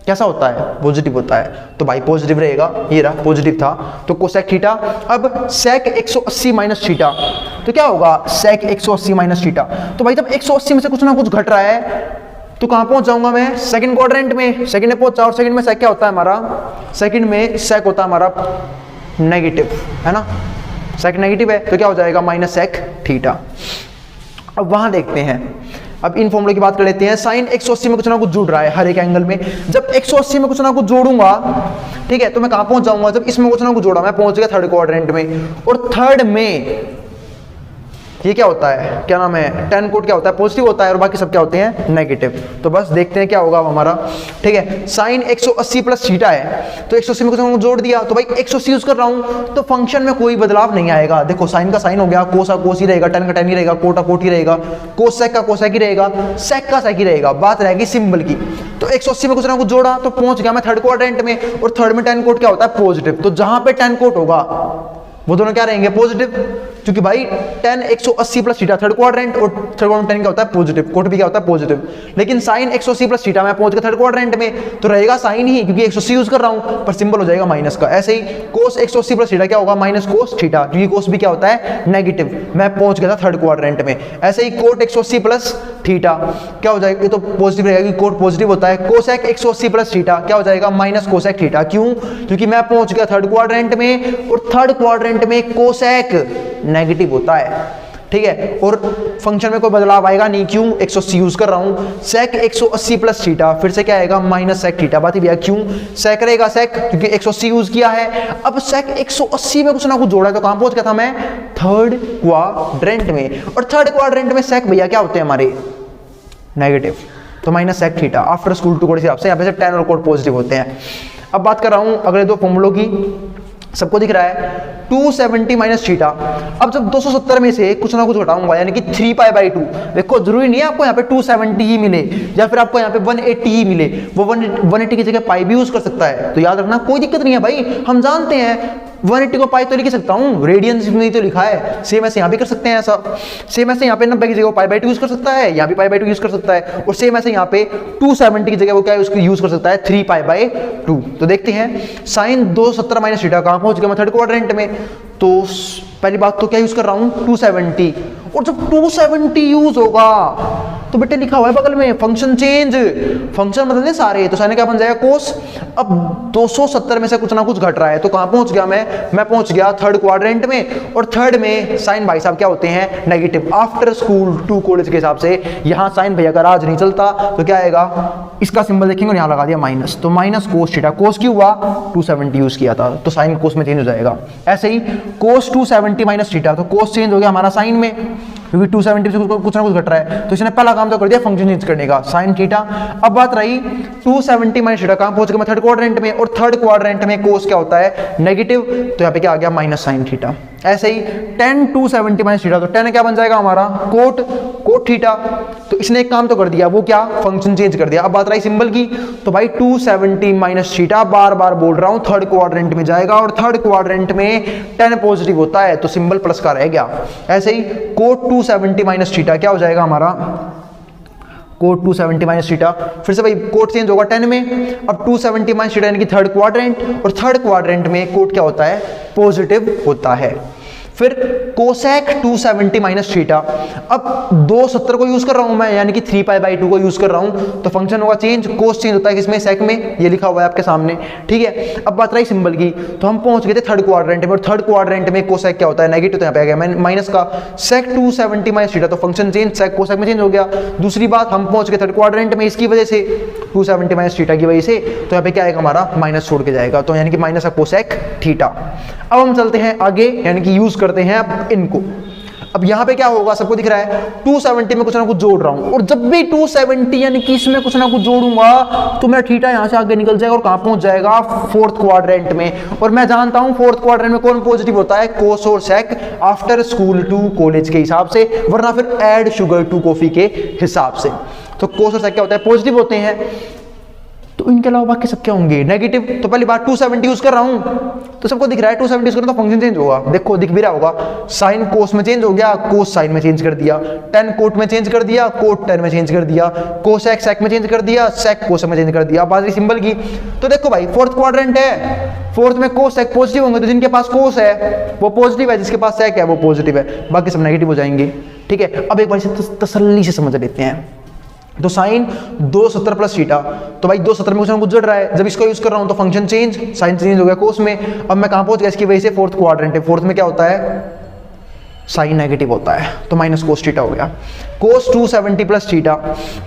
कैसा होता है? पॉजिटिव होता है, तो भाई पॉजिटिव रहेगा, ये रहा पॉजिटिव था, तो कोसेक थीटा। अब सेक 180 माइनस थीटा, तो क्या होगा? सेक 180 माइनस थीटा। तो भाई जब 180 में से कुछ ना कुछ घट रहा है तो कहां पहुंच जाऊंगा मैं? सेकंड क्वाड्रेंट में, सेकंड में पहुंचा, और सेकंड में सेक क्या होता है हमारा? सेकंड में सेक होता है हमारा नेगेटिव, है ना? सेक नेगेटिव है तो क्या हो जाएगा? Minus sec theta. अब वहां देखते हैं, अब इन फॉर्मूले की बात कर लेते हैं। साइन 180 में कुछ ना कुछ जुड़ रहा है हर एक एंगल में, जब 180 में कुछ ना कुछ जोड़ूंगा, ठीक है, तो मैं कहां पहुंच जाऊंगा? जब इसमें कुछ ना कुछ जोड़ा मैं पहुंच गया थर्ड क्वाड्रेंट में, और थर्ड में ये क्या होता है? क्या नाम है? tan कोट क्या होता है? पॉजिटिव होता है, और बाकी सब क्या होते हैं? नेगेटिव। तो बस देखते हैं क्या होगा हमारा, ठीक है। साइन 180 प्लस थीटा है, तो 180 में कुछ ना कुछ जोड़ दिया, तो भाई 180 यूज कर रहा हूं तो फंक्शन में कोई बदलाव नहीं आएगा। देखो साइन का साइन हो गया, कोस का कोस ही रहेगा, tan का tan ही रहेगा, कोट का कोट ही रहेगा, कोसेक का कोसेक ही रहेगा, सेक का सेक ही रहेगा, बात रहेगी सिंबल की। तो 180 में कुछ ना कुछ जोड़ा तो पहुंच गया मैं थर्ड क्वाड्रेंट में, और थर्ड में tan कोट क्या होता है? पॉजिटिव। तो जहां पे tan कोट होगा वो दोनों क्या रहेंगे? पॉजिटिव, क्योंकि भाई tan 180 plus theta third quadrant, और थर्ड क्वाड्रेंट tan क्या होता है? पॉजिटिव, कोट भी क्या होता है? पॉजिटिव। लेकिन साइन 180 प्लस थीटा मैं पहुंच गया थर्ड क्वाड्रेंट में, तो रहेगा साइन ही, क्योंकि 180 यूज कर रहा हूं, पर सिंबल हो जाएगा माइनस का। ऐसे ही कोस 180 प्लस थीटा क्या होगा? माइनस कोस थीटा, क्योंकि कोस भी क्या होता है? नेगेटिव, मैं पहुंच गया था थर्ड क्वाड्रेंट में। ऐसे ही कोट 180 प्लस थीटा क्या हो जाएगा? ये तो पॉजिटिव रहेगा क्योंकि कोट पॉजिटिव होता है। कोसेक 180 प्लस थीटा क्या हो जाएगा? Minus cosec theta. क्यों? क्योंकि मैं पहुंच गया थर्ड क्वाड्रेंट में, और थर्ड क्वाड्रेंट में कोसेक नेगेटिव होता है, ठीक है, और फंक्शन में कोई बदलाव आएगा नहीं। क्यों? 180 यूज कर रहा हूं। सेक 180 प्लस थीटा फिर से क्या आएगा? Minus sec theta. बात ही भैया क्यों सेक रहेगा? सेक क्योंकि 180 यूज किया है। अब सेक 180 में कुछ ना कुछ जोड़ा है, तो कहां पहुंच गया था मैं? थर्ड क्वाड्रेंट में, और थर्ड क्वाड्रेंट में सेक भैया क्या होते हैं हमारे? नेगेटिव, तो minus sec theta. After school to code के हिसाब से यहाँ पे tan और कोट पॉजिटिव होते हैं। अब बात कर रहा हूं अगले दो फॉर्मूलों की, सबको दिख रहा है 270 माइनस थीटा। अब जब 270 में से कुछ ना कुछ घटाऊंगा, यानी कि 3π/2, देखो जरूरी नहीं है आपको यहाँ पे 270 ही मिले, या फिर आपको यहाँ पे 180 ही मिले, वो 180 की जगह पाई भी यूज कर सकता है, तो याद रखना कोई दिक्कत नहीं है भाई। हम जानते हैं 180 को पाई तो लिख सकता हूँ, रेडियंस में तो लिखा है, सेम ऐसे यहाँ भी कर सकते हैं ऐसा। सेम ऐसे यहाँ पे 90 की जगह π/2 यूज कर सकता है, यहाँ भी π/2 यूज कर सकता है, और सेम ऐसे यहाँ पे 270 की जगह वो क्या है उसको यूज कर सकता है 3π/2। तो देखते हैं साइन 270 माइनस थीटा कहाँ पहुंच गया मैं? थर्ड क्वाड्रेंट में। तो पहली बात तो क्या यूज कर रहा हूँ? 270, और जब 270 यूज होगा तो बेटे लिखा हुआ है बगल में फंक्शन चेंज, फंक्शन बदलने सारे, तो साइन क्या बन जाएगा? कोस। अब 270 में से कुछ ना कुछ घट रहा है, तो कहां पहुंच गया मैं पहुंच गया थर्ड क्वाड्रेंट में, और थर्ड में साइन भाई साहब क्या होते हैं? Negative. After school to college के हिसाब से यहां साइन भैया का राज नहीं चलता, तो क्या आएगा? इसका सिंबल देखेंगे और यहां लगा दिया माइनस, तो माइनस कोस थीटा। कोस क्यों हुआ? 270 यूज किया था, तो साइन कोस में चेंज हो जाएगा। ऐसे ही कोस 270 माइनस थीटा, तो कोस चेंज हो गया हमारा साइन में, क्योंकि 270 से कुछ ना कुछ घट रहा है, तो इसने पहला काम तो कर दिया फंक्शन चेंज करने का, साइन थीटा। अब बात रही 270 माइनस थीटा कहां पहुंच गया मैं? थर्ड क्वाड्रेंट में, और थर्ड क्वाड्रेंट में कोस क्या होता है? नेगेटिव, तो यहाँ पे क्या आ गया? Minus sine theta. ऐसे ही tan 270 माइनस थीटा, तो tan क्या बन जाएगा हमारा? Cot theta. तो इसने एक काम तो कर दिया, वो क्या? फंक्शन चेंज कर दिया। अब बात रही सिंबल की, तो भाई 270 माइनस थीटा बार बार बोल रहा हूं थर्ड क्वाड्रेंट में जाएगा, और थर्ड क्वाड्रेंट में tan पॉजिटिव होता है, तो सिंबल प्लस का रह गया। ऐसे ही कोट 270 माइनस थीटा क्या हो जाएगा हमारा? कोट 270 माइनस थीटा, फिर से भाई कोट चेंज होगा 10 में। अब 270 माइनस थीटा यानी कि थर्ड क्वाड्रेंट, और थर्ड क्वाड्रेंट में कोट क्या होता है? पॉजिटिव होता है। फिर कोसेक 270 माइनस थीटा, अब 270 को यूज कर रहा हूं मैं, यानी कि 3π/2 को यूज कर रहा हूं, तो फंक्शन होगा चेंज, कोस चेंज होता है किसमें? सेक में, ये लिखा हुआ है आपके सामने, ठीक है। अब बात रही सिंबल की, तो हम पहुंच गए थे थर्ड क्वाड्रेंट में, और थर्ड क्वाड्रेंट में कोसेक क्या होता है? नेगेटिव, तो यहाँ पे आ गया माइनस का सेक 270 माइनस थीटा, तो फंक्शन चेंज, सेक कोसेक में चेंज हो गया। दूसरी बात, हम पहुंच गए थर्ड क्वाड्रेंट में इसकी वजह से 270 माइनस थीटा की वजह से, तो यहाँ पे क्या आएगा हमारा? माइनस छोड़ के जाएगा, तो यानी कि माइनस का कोसेक थीटा। अब हम चलते हैं आगे, यानी कि यूज करते हैं अब इनको। अब यहाँ पे क्या होगा, सबको दिख रहा है 270 में कुछ ना कुछ जोड़ रहा हूँ, और जब भी 270 यानी कि इसमें कुछ ना कुछ जोड़ूंगा तो मेरा थीटा यहाँ से आगे निकल जाएगा और कहाँ पहुंच जाएगा, फोर्थ क्वाड्रेंट में। और मैं जानता हूँ फोर्थ क्वाड्रेंट में कौन पॉजिटिव होता है, कोस और सेक आफ्टर स्कूल टू कॉलेज के हिसाब से, वरना फिर ऐड शुगर टू कॉफी के हिसाब से। तो कोस और सेक क्या होता है, पॉजिटिव होते हैं। तो इनके अलावा बाकी सब क्या होंगे, नेगेटिव। तो पहली बात 270 यूज कर रहा हूं तो सबको दिख रहा है 270 यूज कर रहा हूं तो फंक्शन चेंज होगा, देखो दिख भी रहा होगा, साइन कोस में चेंज हो गया, कोस साइन में चेंज कर दिया, टेन कोट में चेंज कर दिया, कोट टेन में चेंज कर दिया, कोसेक सेक में चेंज कर दिया, सेक कोस में चेंज कर दिया, बात रही सिंबल की। तो देखो भाई फोर्थ क्वाड्रेंट है, फोर्थ में कोस सेक पॉजिटिव होंगे, तो जिनके पास कोस है वो पॉजिटिव है, जिसके पास सेक है वो पॉजिटिव है, बाकी सब नेगेटिव हो जाएंगे। ठीक है, अब एक बार इसे तसल्ली से समझ लेते हैं। तो साइन 270 प्लस थीटा, तो भाई 270 में कुछ ना कुछ जुड़ रहा है, जब इसको यूज कर रहा हूं तो फंक्शन चेंज, साइन चेंज हो गया कोस में। अब मैं कहां पहुंच गया, इसकी वजह से फोर्थ क्वाड्रेंट है, फोर्थ में क्या होता है, साइन नेगेटिव होता है, तो माइनस कोस थीटा हो गया। कोस 270 प्लस थीटा,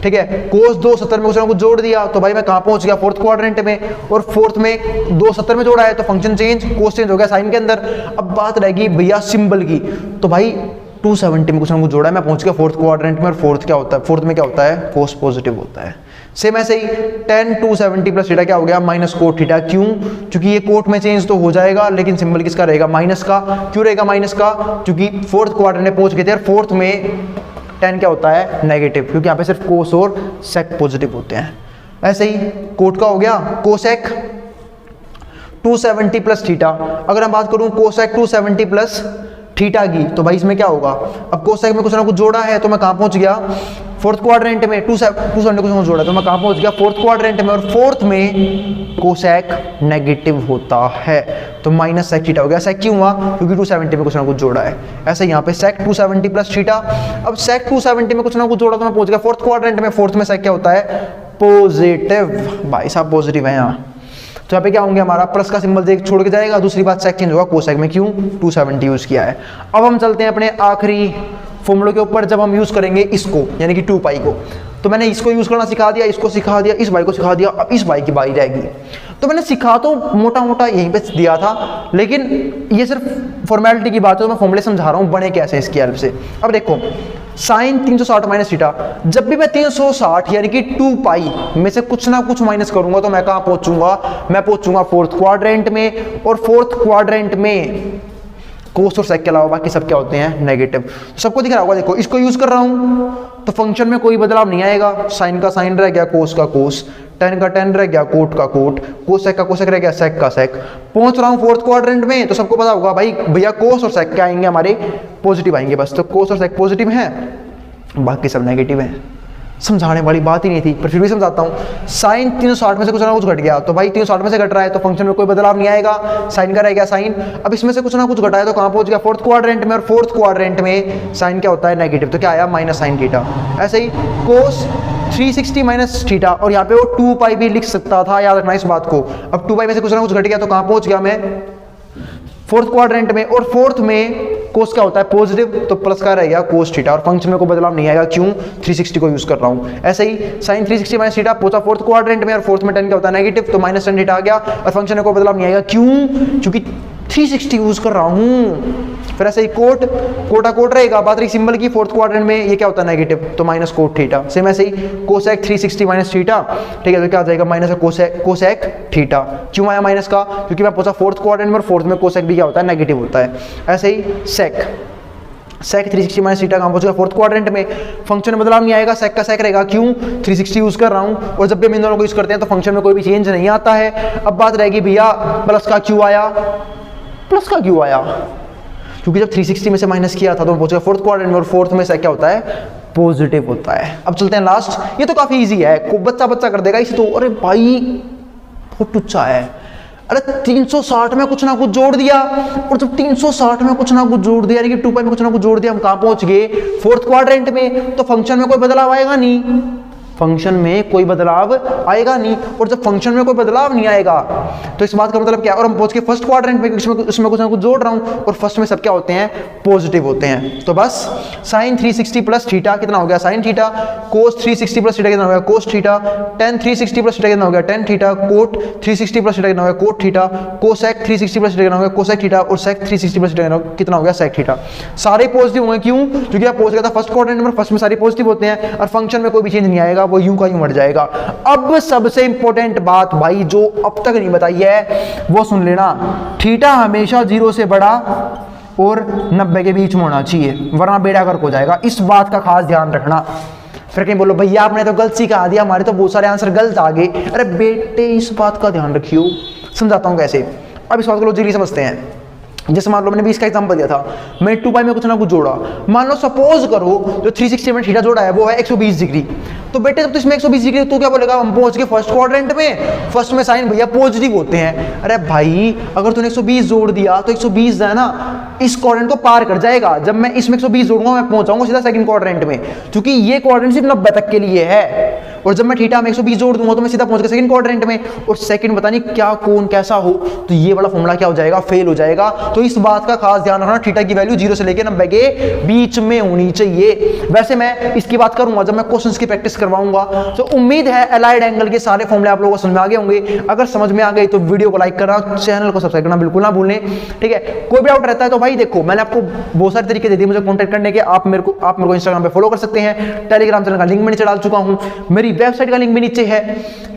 ठीक है, कोस 270 में कुछ ना कुछ जोड़ दिया, तो भाई मैं कहां पहुंच गया, फोर्थ क्वाड्रेंट में, और फोर्थ में 270 में जोड़ा है तो फंक्शन चेंज, कोस चेंज हो गया साइन के अंदर। अब बात रहेगी भैया सिंबल की, तो भाई 270 में कुछ ना कुछ जोड़ा है, मैं पहुंच गया फोर्थ क्वाड्रेंट में, और फोर्थ क्या होता है, फोर्थ में क्या होता है, कोस पॉजिटिव होता है। सेम ऐसे ही tan 270 प्लस थीटा क्या हो गया, माइनस कोट थीटा। क्यों, क्योंकि ये कोट में चेंज तो हो जाएगा लेकिन सिंबल किसका रहेगा, माइनस का। क्यों रहेगा माइनस का, क्योंकि फोर्थ क्वाड्रेंट में पहुंच गए थे और फोर्थ में tan क्या होता है, नेगेटिव, क्योंकि यहाँ पे सिर्फ कोस और सेक पॉजिटिव होते हैं। ऐसे ही कोट का हो गया कोसेक 270 प्लस थीटा। अगर मैं बात करूं कोसेक 270 प्लस थीटा की, तो भाई इसमें क्या होगा, अब कोसेक में कुछ ना कुछ जोड़ा है तो मैं कहां पहुंच गया, फोर्थ क्वाड्रेंट में। 270 कुछ ना कुछ जोड़ा है तो मैं कहां पहुंच गया, फोर्थ क्वाड्रेंट में, और फोर्थ में कोसेक नेगेटिव होता है, तो माइनस सेक थीटा हो गया। सेक क्यों हुआ, क्योंकि 270 में कुछ ना कुछ जोड़ा है। ऐसे यहाँ पे सेक 270 प्लस थीटा, अब सेक 270 में कुछ ना कुछ जोड़ा तो मैं पहुंच गया फोर्थ क्वाड्रेंट में, फोर्थ में सेक क्या होता है, पॉजिटिव। भाई साहब पॉजिटिव है यहाँ, तो यहाँ पे क्या होंगे, हमारा प्लस का सिंबल देख छोड़ के जाएगा। दूसरी बात सेक चेंज होगा कोसेक में, क्यों, 270 यूज किया है। अब हम चलते हैं अपने आखिरी फॉर्मूले के ऊपर, जब हम यूज करेंगे इसको यानी कि 2 पाई को। तो मैंने इसको यूज करना सिखा दिया, इसको सिखा दिया, इस बाई को सिखा दिया, अब इस बाई की बारी रहेगी। तो मैंने सिखा तो मोटा मोटा यहीं पे दिया था, लेकिन ये सिर्फ फॉर्मेलिटी की बात है, तो मैं फॉर्मूले समझा रहा हूँ बने कैसे इसकी हेल्प से। अब देखो साइन 360 माइनस थीटा, जब भी मैं 360 यानी कि 2 पाई में से कुछ ना कुछ माइनस करूंगा तो मैं कहां पहुंचूंगा, मैं पहुंचूंगा फोर्थ क्वाड्रेंट में, और फोर्थ क्वाड्रेंट में कोस और सेक के अलावा बाकी सब क्या होते हैं, नेगेटिव। सबको दिख रहा होगा, देखो इसको यूज कर रहा हूं तो फंक्शन में कोई बदलाव नहीं आएगा, साइन का साइन रह गया, कोस का कोस, टेन का टेन रह गया, कोट का कोट, कोसेक का कोसेक रह गया, सेक का सेक। पहुंच रहा हूं फोर्थ क्वाड्रेंट में, तो सबको पता होगा भाई भैया कोस और सेक क्या आएंगे, हमारे पॉजिटिव आएंगे बस। तो कोस और सेक पॉजिटिव है, बाकी सब नेगेटिव है। समझाने वाली बात ही नहीं थी, पर फिर भी समझाता हूँ। साइन 360 में से कुछ ना कुछ घट गया, तो भाई 360 में से घट रहा है तो फंक्शन में कोई बदलाव नहीं आएगा, साइन का रह गया साइन। अब इसमें से कुछ ना कुछ घटा है तो कहाँ पहुंच गया, फोर्थ क्वाड्रेंट में, और फोर्थ क्वाड्रेंट में साइन क्या होता है, नेगेटिव, तो क्या आया, माइनस साइन थीटा। ऐसे ही कोस 360 माइनस थीटा, और यहाँ पे वो 2 पाई भी लिख सकता था, याद रखना इस बात को। अब 2 पाई में से कुछ ना कुछ घट गया तो कहाँ पहुंच गया मैं, फोर्थ क्वाड्रेंट में, और फोर्थ में कोस क्या होता है, पॉजिटिव, तो प्लस का रह गया कोस थीटा, और फंक्शन में कोई बदलाव नहीं आएगा, क्यों, 360 को यूज कर रहा हूं। ऐसे ही साइन 360 माइनस थीटा पहुंचा फोर्थ क्वाड्रेंट में, और फोर्थ में 10 क्या होता है, नेगेटिव, तो माइनस 10 थीटा आ गया, और फंक्शन में कोई बदलाव नहीं आएगा, क्यों, क्योंकि 360 यूज कर रहा हूं। फिर ऐसे ही कोट कोटा कोट रहेगा, बात रही सिंबल की, फोर्थ क्वाड्रेंट में ये क्या होता है, नेगेटिव, तो माइनस कोट थीटा। सेम ऐसे ही कोसेक 360 माइनस थीटा, ठीक है, तो क्या आ जाएगा, माइनस कोसेक थीटा। क्यों आया माइनस का, क्योंकि मैं पहुंचा फोर्थ क्वाड्रेंट में, और फोर्थ में कोसेक भी क्या होता है, नेगेटिव होता है। ऐसे ही सेक 360 माइनस थीटा कहाँ पहुंचेगा, फोर्थ क्वाड्रेंट में, फंक्शन में बदलाव नहीं आएगा, सेक का सेक रहेगा, क्यों, 360 यूज कर रहा हूं, और जब भी हम इन दोनों को यूज करते हैं तो फंक्शन में कोई भी चेंज नहीं आता है। अब बात रहेगी भैया प्लस का क्यों आया, प्लस का क्यों आया, क्योंकि जब 360 में से माइनस किया था तो पहुंचेगा फोर्थ क्वाड्रेंट में, और फोर्थ में सेक क्या होता है, पॉजिटिव होता है। अब चलते हैं लास्ट, ये तो काफी इजी है, बच्चा कर देगा इसे तो। अरे भाई बहुत टुच्चा है, अरे 360 में कुछ ना कुछ जोड़ दिया, और जब 360 में कुछ ना कुछ जोड़ दिया, यानी कि 2 पाई में कुछ ना कुछ जोड़ दिया, हम कहां पहुंच गए, फोर्थ क्वाड्रेंट में, तो फंक्शन में कोई बदलाव आएगा नहीं, फंक्शन में कोई बदलाव आएगा नहीं, और जब फंक्शन में कोई बदलाव नहीं आएगा तो इस बात का मतलब क्या है, और हम पहुंच के फर्स्ट क्वाड्रेंट में, उसमें कुछ ना कुछ जोड़ रहा हूं, और फर्स्ट में सब क्या होते हैं, पॉजिटिव होते हैं। तो बस साइन 360 प्लस थीटा कितना हो गया, sine theta, cos 360 plus theta कितना हो गया, cos theta, tan 360 plus theta कितना हो गया, tan theta, cot 360 plus theta कितना हो गया, cot theta, cosec 360 plus theta कितना हो गया, कोसेक थीटा, और सेक 360 प्लस थीटा कितना हो गया, सेक थीटा। सारे पॉजिटिव होंगे, क्यों, क्योंकि आप पहुंच गया था फर्स्ट क्वाड्रेंट में, फर्स्ट में सारे पॉजिटिव होते हैं, और फंक्शन में कोई भी चेंज नहीं आएगा, वो यूं का यूं बढ़ जाएगा। अब सबसे इंपॉर्टेंट बात भाई जो अब तक नहीं बताई है वो सुन लेना, थीटा हमेशा 0 से बड़ा और 90 के बीच में होना चाहिए, वरना बेड़ा गर्क हो जाएगा। इस बात का खास ध्यान रखना। फिर कहीं बोलो भैया आपने तो गलत सिखा दिया, हमारे तो बहुत सारे आंसर गलत आ गए। अरे बेटे इस बात का ध्यान रखियो, समझाता हूं कैसे। अब इस बात को लॉजिकली समझते हैं। जैसे मान लो मैंने 20 का एग्जांपल दिया था, मैं 2 पाई में कुछ ना कुछ जोड़ा, मान लो सपोज करो जो 360 में थीटा जोड़ा है वो है 120 डिग्री, तो बेटे जब तो इसमें 120 डिग्री तो क्या बोलेगा, हम पहुंच के फर्स्ट क्वाड्रेंट में, फर्स्ट में साइन भैया पॉजिटिव होते हैं। अरे भाई अगर तूने 120 जोड़ दिया तो 120 है ना इस क्वाड्रेंट को पार कर जाएगा, जब मैं इसमें 120 जोड़ूंगा मैं पहुंच जाऊंगा सीधा सेकंड क्वाड्रेंट में, क्योंकि ये क्वाड्रेंट सिर्फ 90 तक के लिए है, और जब मैं थीटा में 120 जोड़ दूंगा तो मैं सीधा पहुंच गया सेकंड क्वाड्रेंट में, और सेकंड पता नहीं क्या कौन कैसा हो, तो ये वाला फॉर्मूला क्या हो जाएगा, फेल हो जाएगा। तो इस बात का खास ध्यान रखना, थीटा की वैल्यू 0 से लेकर 90 के बीच में होनी चाहिए। वैसे मैं इसकी बात करूंगा जब मैं क्वेश्चंस की प्रैक्टिस करवाऊंगा, तो उम्मीद है अलाइड एंगल के सारे फॉर्मूले आप लोगों को समझ में आ गए होंगे। अगर समझ में आ गए तो वीडियो को लाइक करना, चैनल को सब्सक्राइब करना बिल्कुल ना भूलें, ठीक है। कोई भी डाउट रहता है तो भाई देखो मैंने आपको बहुत सारे तरीके दे दिए मुझे कांटेक्ट करने के, आप मेरे को इंस्टाग्राम पे फॉलो कर सकते हैं, टेलीग्राम चैनल का लिंक मैं नीचे डाल चुका हूं, मेरी वेबसाइट का लिंक भी नीचे है,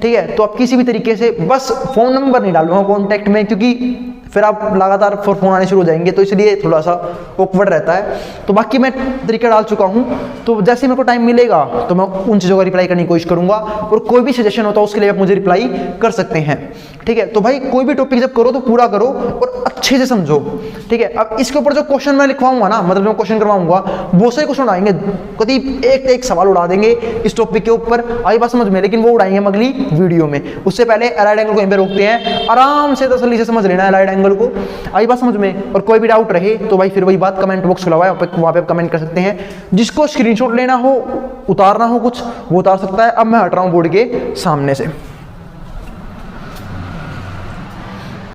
ठीक है। तो आप किसी भी तरीके से, बस फोन नंबर नहीं डालूंगा कॉन्टैक्ट में, क्योंकि फिर आप लगातार फोन आने शुरू हो जाएंगे, तो इसलिए थोड़ा सा ऑकवर्ड रहता है। तो बाकी मैं तरीका डाल चुका हूं, तो जैसे मेरे को टाइम मिलेगा तो मैं उन चीज़ों का रिप्लाई करने की कोशिश करूंगा, और कोई भी सजेशन होता है उसके लिए आप मुझे रिप्लाई कर सकते हैं, ठीक है। तो भाई कोई भी टॉपिक जब करो तो पूरा करो और अच्छे से समझो, ठीक है। अब इसके ऊपर जो क्वेश्चन मैं लिखवाऊंगा ना, मतलब जो क्वेश्चन करवाऊंगा बहुत सारे क्वेश्चन आएंगे, कभी एक सवाल उड़ा देंगे इस टॉपिक के ऊपर, आई बात समझ में, लेकिन वो उड़ाएंगे हम अगली वीडियो में। उससे पहले अलाइड एंगल को यहीं पे रोकते हैं, आराम से तसल्ली से समझ लेना अलाइड एंगल को, आई बात समझ में। और कोई भी डाउट रहे तो भाई फिर वही बात कमेंट बॉक्स खुला हुआ है, वहां पे कमेंट कर सकते हैं। जिसको स्क्रीनशॉट लेना हो, उतारना हो कुछ, वो उतार सकता है। अब मैं हट रहा हूं बोर्ड के सामने से।